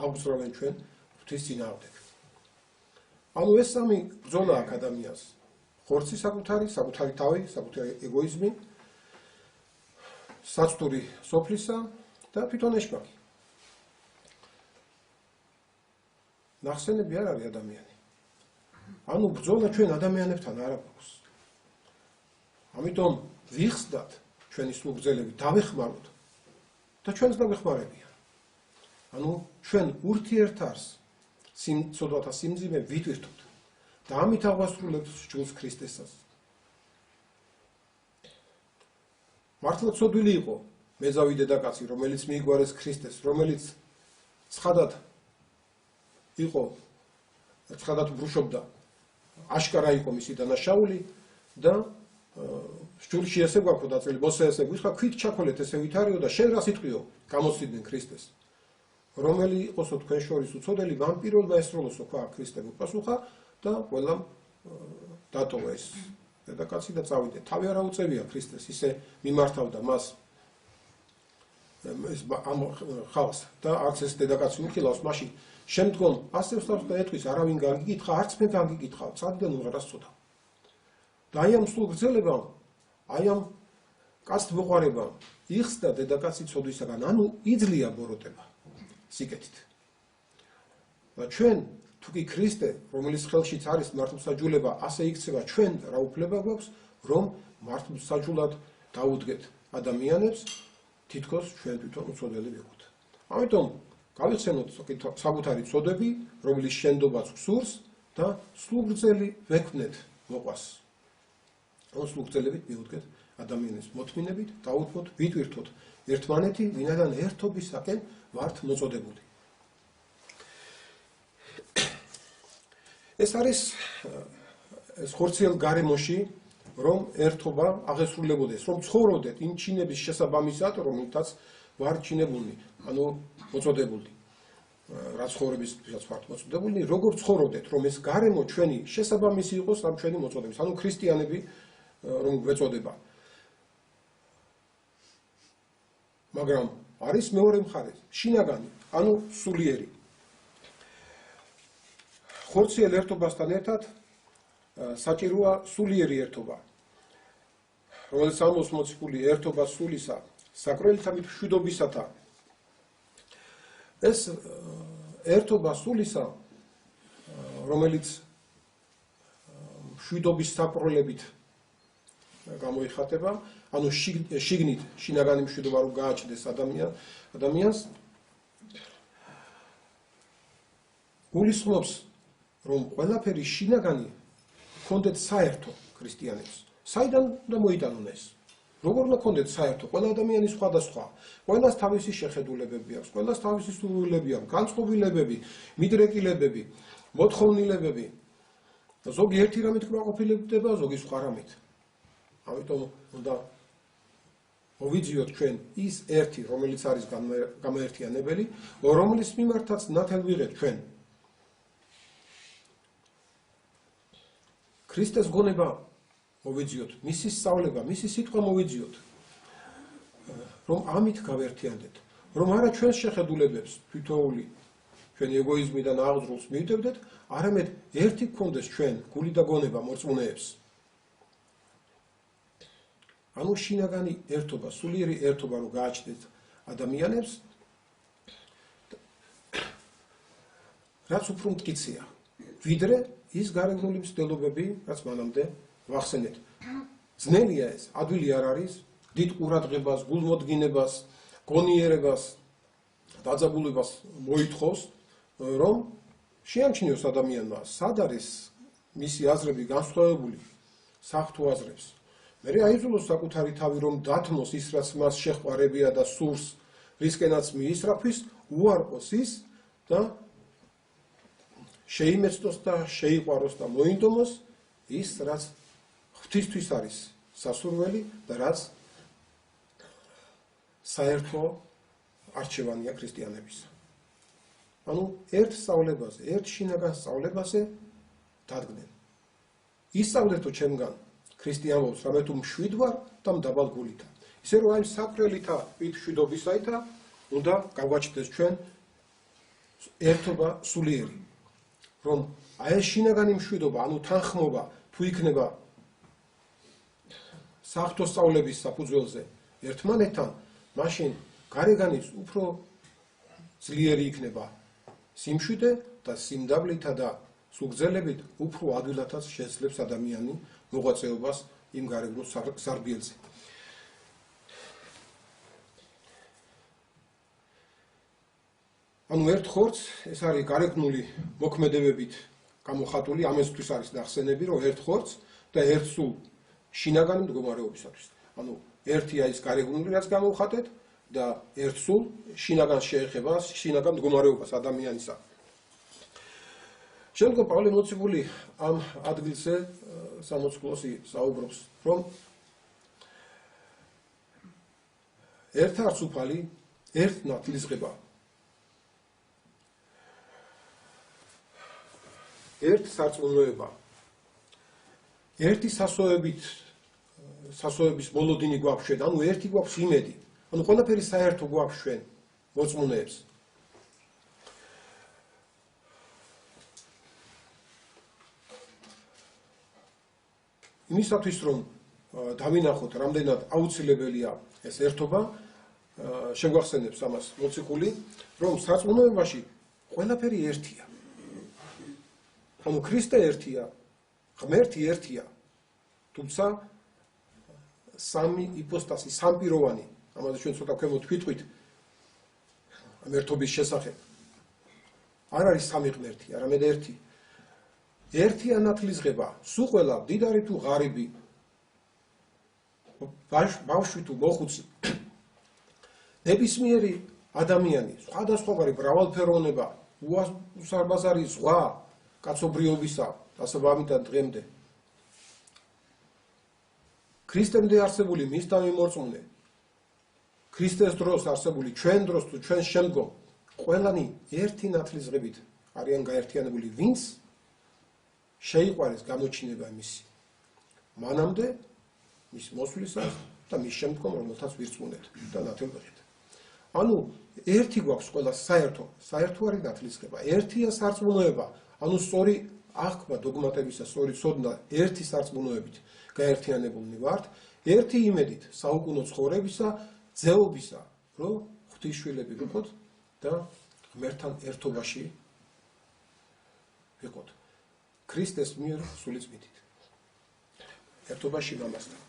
აღვზრავენ ჩვენ ღვთის წინააღმდეგ. ანუ ეს სამი ბრძოლა აქვს ადამიანს. ხორცი საკუთარი თავი, საკუთარი ეგოიზმი, საცტური სოფლისა და თვითონ ეშმაკი. ნახსენები არ არის ადამიანი. ანუ ბრძოლა ჩვენ ადამიანებთან არ აქვს. ამიტომ ვიხსდათ ჩვენი სულგრძელები, დავეხმაროთ და ჩვენს დავეხმარებიან. ანუ ჩვენ ურთიერთარს ცოდვათა სიმძიმე ვიტვირთოთ და ამით აღვასრულებთ სჯულს ქრისტესას. მართლა ცოდვილი იყო მეძავი დედაკაცი, რომელიც მიიგვარეს ქრისტეს, რომელიც ცხადად ბრუშობდა, აშკარა იყო მისი დანაშაული და სჯულში ესე გვაქვს დაწელი, მოსე ესე გვიხა, ქვით ჩაქოლეთ ესე ვითარიო და შენ რას იტყვიო, გამოსცდნენ ქრისტეს. რომელი იყოსო თქვენ შორის უცოდელი, ვამპიროლ და ესროლოსო ქვა ქრისტემ უპასუხა და ყველამ დატოვა ეს დედაკაცი და წავიდა. თავი არ აუწევია ქრისტეს, ისე მიმართავდა მას ამ ხალხს და არც ეს დედაკაცი უხილავს, მაშინ შემდგომ ასევსავს და ეტყვის, არავინ გაგიკითხა, არც მე გაგიკითხავ, წადიდან უღარას ცოდა. და აი ამ სულგრძელებამ, აი ამ კაცთ მოყვარებამ იხსდა დედაკაცი ცოდვისაგან, ანუ იძლია ბოროტება სიკეთით. და ჩვენ თუ კი ქრისტე, რომელიც ხელშიც არის მართლმსაჯულება, ასე იქცევა, ჩვენ რა უფლება გვაქვს, რომ მართლმსაჯულად დაუდგეთ ადამიანებს, თითქოს ჩვენ თვითონ უცოდელი ვიყოთ. ამიტომ გავიხსენოთ საკუთარი ცოდვები, რომლის შენდობაც გვსურს და სულგრძელი ვექმნეთ მოყვას. რომ სულგრძელებით მივუდგეთ ადამიანის მოთმინებით, დაუთმოთ, ვიტვირთოთ ერთმანეთი, ვინაიდან ერთობისაკენ ვართ მოწოდებული. ეს არის ეს ხორციელ გარემოში, რომ ერთობა აღესრულებოდეს, რომ ცხოვრობდეთ იმ ჩინების შესაბამისად, რომელთაც ვართ ჩინებულნი, ანუ მოწოდებული. რაც ცხოვრებისთვისაც ვართ მოწოდებული, როგორ ცხოვრობდეთ, რომ ეს გარემო ჩვენი შესაბამისი იყოს ამ ჩვენი მოწოდების, ანუ ქრისტიანები რომ გვეწოდება. მაგრამ არის მეორე მხარე, შინაგანი, ანუ სულიერი. ხორციელ ერთობასთან ერთად საჭიროა სულიერი ერთობა, რომელიც ამოს მოციქული ერთობა სულისა, საკროელთა მშვიდობისათა. ეს ერთობა სულისა, რომელიც მშვიდობის საკროლებით გამოიხატება, ანუ შიგნით შინაგანი მშვიდობა რომ გააჩნდეს ადამიანს, გულისხმობს, რომ ყველაფერი შინაგანი ჰქონდეთ საერთო ქრისტიანებს. საიდან უნდა მოიტანონ ეს? როგორ უნდა ჰქონდეთ საერთო? ყველა ადამიანი სხვადასხვა, ყველას თავისი შეხედულებები აქვს, ყველას თავისი სურვილები აქვს, განწყობილებები, მიდრეკილებები, მოთხოვნილებები. ზოგი ერთი რამით კმაყოფილდება, ზოგი სხვა რამით. ამიტომ უნდა მოვიძიოთ ჩვენ ის ერთი, რომელიც არის გამოერთიანებელი, რომლის მიმართაც ნათელ ვიღეთ ჩვენ. ქრისტეს გონება მოვიძიოთ, მისი სწავლება, მისი სიტყვა მოვიძიოთ, რომ ამით გავერთიანდეთ, რომ არა ჩვენს შეხედულებებს თვითოული ჩვენი ეგოიზმიდან აღძრულს მივდებდეთ, არამედ ერთი გქონდეს ჩვენ გული და გონება მორწმუნეებს. ანუ შინაგანი ერთობა, სულიერი ერთობა რომ გააჩნდეთ ადამიანებს, რაც უფრო მტკიცეა, ვიდრე ის გარეგნული მცდელობები, რაც მანამდე ვახსენეთ. ძნელია ეს, ადვილი არ არის, დიდ ყურადღებას, გულმოდგინებას, გონიერებას, დაძაბულებას მოითხოვს, რომ შეამჩნიოს ადამიანმა, სად არის მისი აზრები განსხვავებული საღვთო აზრებს. მერე აიძულოს საკუთარი თავი, რომ დათმოს ის, რაც მას შეჰყარებია და სურს, რისკენაც მიისრაფვის, უარყოს ის და შეიმეცნოს და შეიყვაროს და მოინდომოს ის, რაც ღვთისთვის არის სასურველი და რაც საერთო არჩევანია ქრისტიანებისა. ანუ ერთ სწავლებაზე, ერთ შინაგან სწავლებაზე დადგნენ. ისწავლეთო ჩემგან ქრისტიანობს, რამე თუ მშვიდ ვარ და მდაბალ გულითა. ისე რომ აი საკრელითა მშვიდობისაითა უნდა გავაჩნდეს ჩვენ ერთობა სულიერი, რომ აი ეს შინაგანი მშვიდობა, ანუ თანხმობა, თუ იქნება საღვთო სწავლების საფუძველზე ერთმანეთთან, მაშინ გარეგანიც უფრო ძლიერი იქნება სიმშვიდე და სიმდაბლითა და სუგრძელებით უფრო ადვილადაც შეძლებს ადამიანი მოღვაწეობას იმ გარეგნულ სარბიელზე. ანუ ერთ ხორცს, ეს არის გარეგნული მოქმედებებით გამოხატული, ამისთვის არის ნახსენები, რომ ერთ ხორცს და ერთ სულ შინაგანი მდგომარეობისათვის. ანუ ერთია ის გარეგნული, რაც გამოვხატეთ და ერთ სულ შინაგანს შეეხება, შინაგან მდგომარეობას ადამიანისა. შემდგომ პავლე მოციქული ამ ადგილზე სამოციქულოს საუბრობს, რომ ერთ არცუფალი ერთ ნათლისღება. ერთ სარწმუნოება. ერთი სასოების მოლოდინი გვაქვს ჩვენ, ანუ ერთი გვაქვს იმედი. ანუ ყველაფერი საერთო გვაქვს ჩვენ მოწმუნეებს. იმისათვის რომ დავინახოთ, რამდენად აუცილებელია ეს ერთობა, შეგვახსენებს ამას მოციქული, რომ სარწმუნოებაში ყველაფერი ერთია. ანუ ქრისტე ერთია, ღმერთი ერთია, თუმცა სამი იპოსტასი, სამპიროვანი, ამაზე ჩვენ ცოტა ქვემოთ ვიტყვით ამ ერთობის შესახებ. არ არის სამი ღმერთი, არამედ ერთი. ერთია ნათლისღება, სულ ყველა მდიდარი თუ ღარიბი, ბავშვი თუ მოხუცი, ნებისმიერი ადამიანი, სხვადასხვაგვარი მრავალფეროვნება, უსარბაზარი ზღვა კაცობრიობისა, დასაბამიდან დღემდე. ქრისტემდე არსებული მის დამიმორწმუნე, ქრისტეს დროს არსებული ჩვენ დროს თუ ჩვენ შემდგომ, ყველანი ერთი ნათლისღებით არიან გაერთიანებული, ვინც შეიყვარეს გამოჩინება მისი. მანამდე მის მოსვლისას და მის შემდგომ, რომელთაც ვირწმუნეთ და ნათელბეხით. ანუ ერთი გვაქვს ყველა საერთო არის ნათლისღება, ერთია სარწმუნოება, ანუ სწორი აღქმა დოგმატებისა, სწორი ცოდნა ერთი სარწმუნოებით გაერთიანებულნი ვართ, ერთი იმედით საუკუნო ცხოვრებისა, ძეობისა, რომ ღვთისშვილები ვიყოთ და ღმერთთან ერთობაში ვიყოთ. ქრისტეს მიერ სული წმიდით. ერთობაში მამასთან.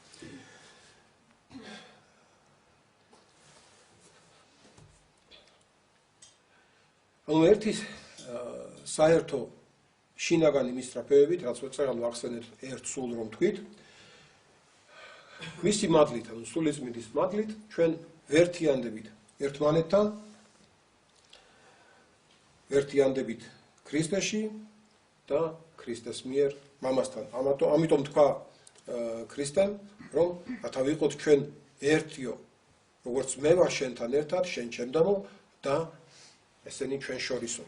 ანუ ერთის საერთო შინაგანი მისწრაფეებით, რაც ვეცაღალ ვახსენეთ ერთ სულ რომ თქვით, მისი მადლით, ანუ სულიწმიდის მადლით, ჩვენ ვერთიანდებით ერთმანეთთან, ვერთიანდებით ქრისტეში და ქრისტეს მიერ მამასთან. ამიტომ თქვა ქრისტემ, რომ რათა ვიყოთ ჩვენ ერთიო, როგორც მე ვარ შენთან ერთად, შენ ჩემდამო და ესენი ჩვენ შორისო.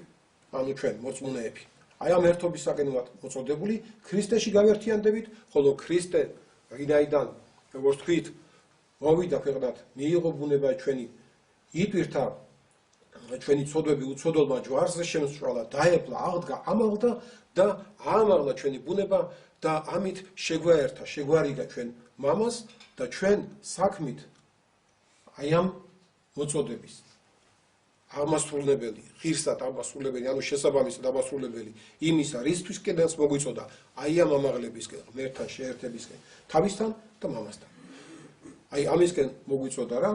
ანუ ჩვენ მოწმუნეები. აი ამ ერთობისაგან ვართ მოწოდებული, ქრისტეში გავერთიანდებით, ხოლო ქრისტე ვინაიდან, როგორც თქვით, მოვიდა ქვეყნად, მიიღო ბუნება ჩვენი, იტვირთა ჩვენი ცოდვები უცოდოლმა ჯვარზე შემსწვალა, დაეპლა, აღდგა, ამაღლდა და აამაღლა ჩვენი ბუნება და ამით შეგვარიგა ჩვენ მამას და ჩვენ საქმით აი ამ მოწოდების ამასრულებელი, ღირსად ამასრულებელი, ანუ შესაბამისად ამასრულებელი იმისა, რისთვისკენაც მოგვიწოდა, აი ამ ამაღლებისკენ, ღმერთთან შეერთებისკენ, თავისთან და მამასთან. აი ამისკენ მოგვიწოდა რა,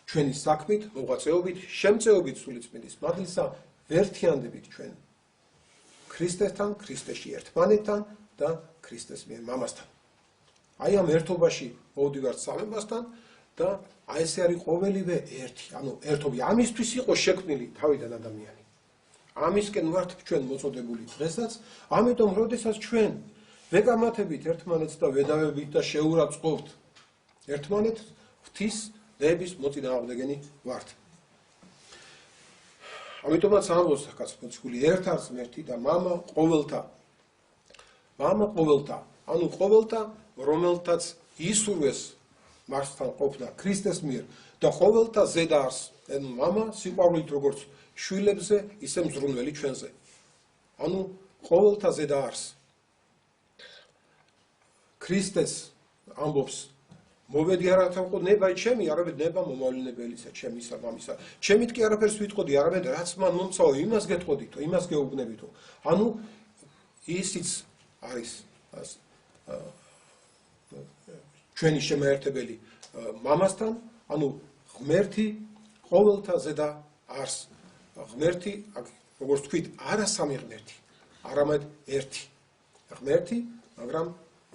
ჩვენი საქმით, მოღვაწეობით, შემწეობით სულიწმიდის მადლისა, ვერთიანდებით ჩვენ ქრისტესთან, ქრისტეში ერთმანეთთან და ქრისტეს მიერ მამასთან. აი ამ ერთობაში მოვდივართ სამებასთან და აი ესე არის ყოველივე ერთი, ანუ ერთობი ამისთვის იყო შექმნილი თავიდან ადამიანი. ამისკენ ვართ ჩვენ მოწოდებული დღესაც, ამიტომ როდესაც ჩვენ ვეკამათებით ერთმანეთს და ვედავებით და შეურაცხყოფთ ერთმანეთს, ღვთის ნების მოწინააღმდეგენი ვართ. ამიტომაც ამბობს კაცმოციქული ერთ არც ღმერთი და მამა ყოველთა. მამა ყოველთა, ანუ ყოველთა, რომელთაც ისურვეს მარცხთან ყოფნა ქრისტეს მიერ და ყოველთა ზედა არს, ანუ მამა სიყვარულით როგორც შვილებზე, ისე მზრუნველი ჩვენზე. ანუ ყოველთა ზედა არს. ქრისტეს ამბობს მოვედი არა თქო ნება ჩემი, არამედ ნება მომავლებელისა, ჩემისა, მამისა. ჩემით კი არაფერს ვიტყოდი, არამედ რაც მან მომწაო, იმას გეტყოდითო, იმას გეუბნებითო. ანუ ისიც არის ჩვენი შემაერთებელი მამასთან, ანუ ღმერთი ყოველთა ზედა არს. ღმერთი, როგორც თქვით, არა სამი ღმერთი, არამედ ერთი. ღმერთი, მაგრამ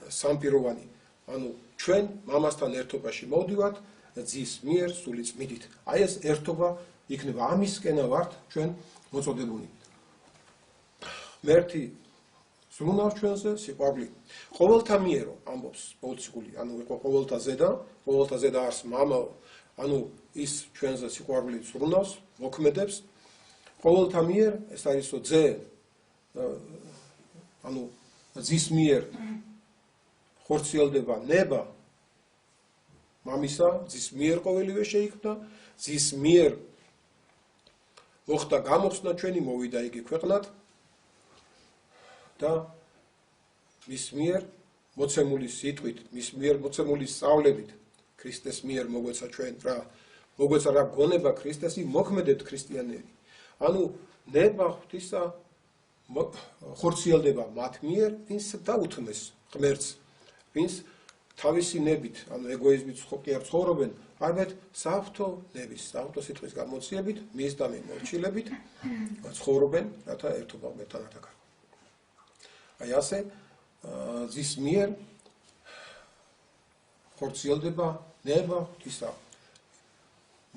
სამპიროვანი. ანუ ჩვენ მამასთან ერთობაში მოვდივართ ძის მიერ სული წმიდით. აი ეს ერთობა იქნება ამისკენა ვართ ჩვენ მოწოდებული. ღმერთი ზრუნავს ჩვენზე სიყვარული. ყოველთა მიერო ამბობს მოციქული, ანუ იყო ყოველთა ზედა არს მამა, ანუ ის ჩვენზე სიყვარული ზრუნავს, მოქმედებს. ყოველთა მიერ ეს არისო ძე, ანუ ძის მიერ ხორციელდება ნება მამისა, ძის მიერ ყოველივე შეიქმნა, ძის მიერ მოხდა გამოხსნა ჩვენი, მოვიდა იგი ქვეყნად და მის მიერ მოცემული სიტყვით, მის მიერ მოცემული სწავლებით, ქრისტეს მიერ მოგვეცა ჩვენ მოგვეცა რა გონება ქრისტესი, მოქმედებთ ქრისტიანები. ანუ ნება ღვთისა ხორციელდება მათ მიერ, ვინც დაუთმეს ღმერთს, ვინც თავისი ნებით, ანუ ეგოიზმით კი არ ცხოვრობენ, არამედ საღვთო ნების, საღვთო სიტყვის გამოცდილებით, მის და მე მორჩილებით ცხოვრობენ, რათა ერთობა ღმერთთან არ დაკარგონ. აი ასე ძის მიერ ხორციელდება ნება ღვთისა.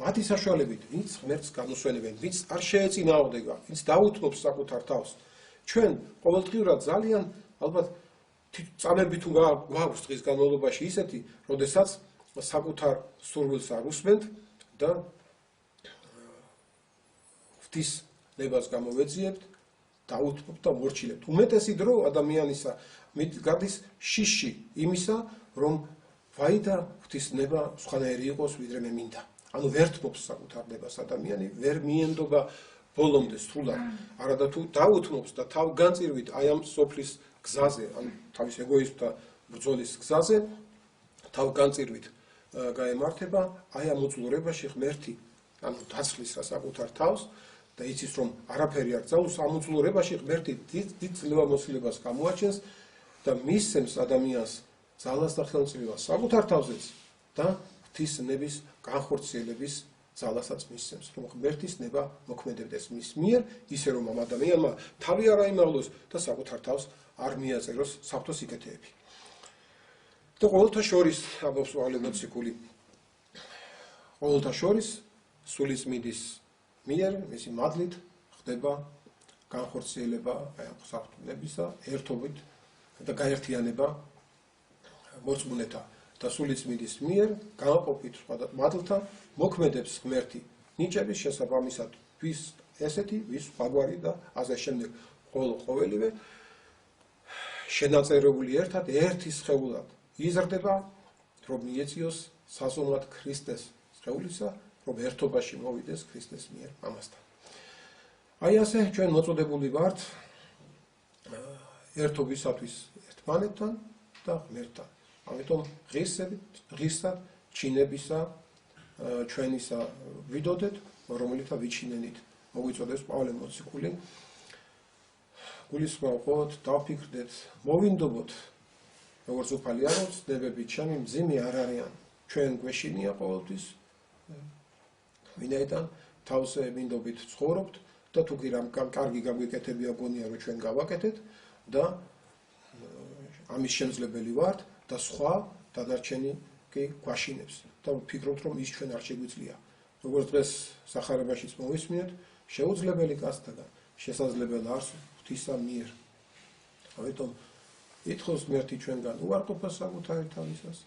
მათი საშუალებით, ვინც ღმერთს განუსვენებენ, ვინც არ შეეწინააღმდეგა, ვინც დაუთმობს საკუთარ თავს. ჩვენ ყოველდღიურად ძალიან ალბათ წამები თუ გვაქვს დღის განმავლობაში ისეთი, როდესაც საკუთარ სურვილს არ უსმენთ და ღვთის ნებას გამოვეძიებთ, დაუთმობთ და მორჩილებთ. უმეტესი დრო ადამიანისა გადის შიში იმისა, რომ ვაიდა ღვთის ნება სხვანაირი იყოს, ვიდრე მე მინდა. ანუ ვერ თმობს საკუთარ ნებას ადამიანი, ვერ მიენდობა ბოლომდე სრულად. არადა თუ დაუთმობს და თავგანწირვით აი ამ სოფლის გზაზე, ანუ თავის ეგოიზმთა ბრძოლის გზაზე, თავგანწირვით გაემართება, აი ამ მოწლურებაში ღმერთი, ანუ დაცლის საკუთარ თავს და იცის რომ არაფერი არ ძალუს, ამ მოწლურებაში ღმერთი დიდ ძლევამოსილებას გამოაჩენს და მისცემს ადამიანს ძალას და ხელმწიფებას საკუთარ თავზეც და ღვთის ნების განხორციელების ძალასაც მისცემს, რომ ღმერთის ნება მოქმედებდეს მის მიერ, ისე რომ ამ ადამიანმა თავი არ აიმაღლოს და საკუთარ თავს არ მიაწეროს საფრთხო სიკეთეები. და ყოველთა შორის ამბობს პავლე მოციქული, ყოველთა შორის სულიწმიდის მიერ, მისი მადლით ხდება განხორციელება საფრთხო ნებისა, ერთობით და გაერთიანება მორწმუნეთა და სულიწმიდის მიერ განყოფით მადლთა მოქმედებს ღმერთი ნიჭების შესაბამისად, ვის ესეთი, ვის სხვაგვარი და ასე შემდეგ ყოველივე შენაწერებული ერთად ერთი სხეულად იზრდება, რომ მიეციოს საზომად ქრისტეს სხეულისა, რომ ერთობაში მოვიდეს ქრისტეს მიერ ამასთან. აი ასე ჩვენ მოწოდებული ვართ ერთობისათვის ერთმანეთთან და ღმერთთან. ამიტომ ღირსად ჩინებისა ჩვენისა ვიდოდეთ, რომელითა ვიჩინენით მოგვიწოდებს პავლე მოციქული. გულისხმობთ, დავფიქრდეთ, მოვინდობოთ, როგორც უფალი ამბობს, ნებები ჩემი მძიმე არ არიან, ჩვენ გვეშინია ყოველთვის, ვინაიდან თავზე მინდობით ცხოვრობთ და თუ კი რამ კარგი გაგვიკეთებია გონია, რომ ჩვენ გავაკეთეთ და ამის შემძლებელი ვართ და სხვა დანარჩენი კი გვაშინებს და ვფიქრობთ, რომ ის ჩვენ არ შეგვიძლია. როგორც დღეს სახარებაშიც მოვისმინეთ, შეუძლებელი კაცთაგან შესაძლებელი არს ღვთისა მიერ. ამიტომ ითხოვს ღმერთი ჩვენგან უარყოფას საკუთარი თავისას,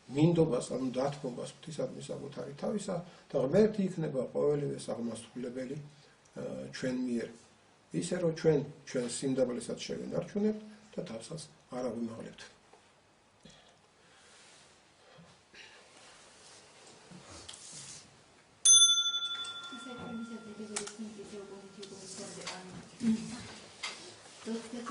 მინდობას, ანუ დათმობას ღვთისადმი საკუთარი თავისა და ღმერთი იქნება ყოველივე აღმასრულებელი ჩვენ მიერ. ისე რომ ჩვენ სიმდაბლესაც შევენარჩუნებთ და თავსაც არ აგვიმაღლებთ. Doktor,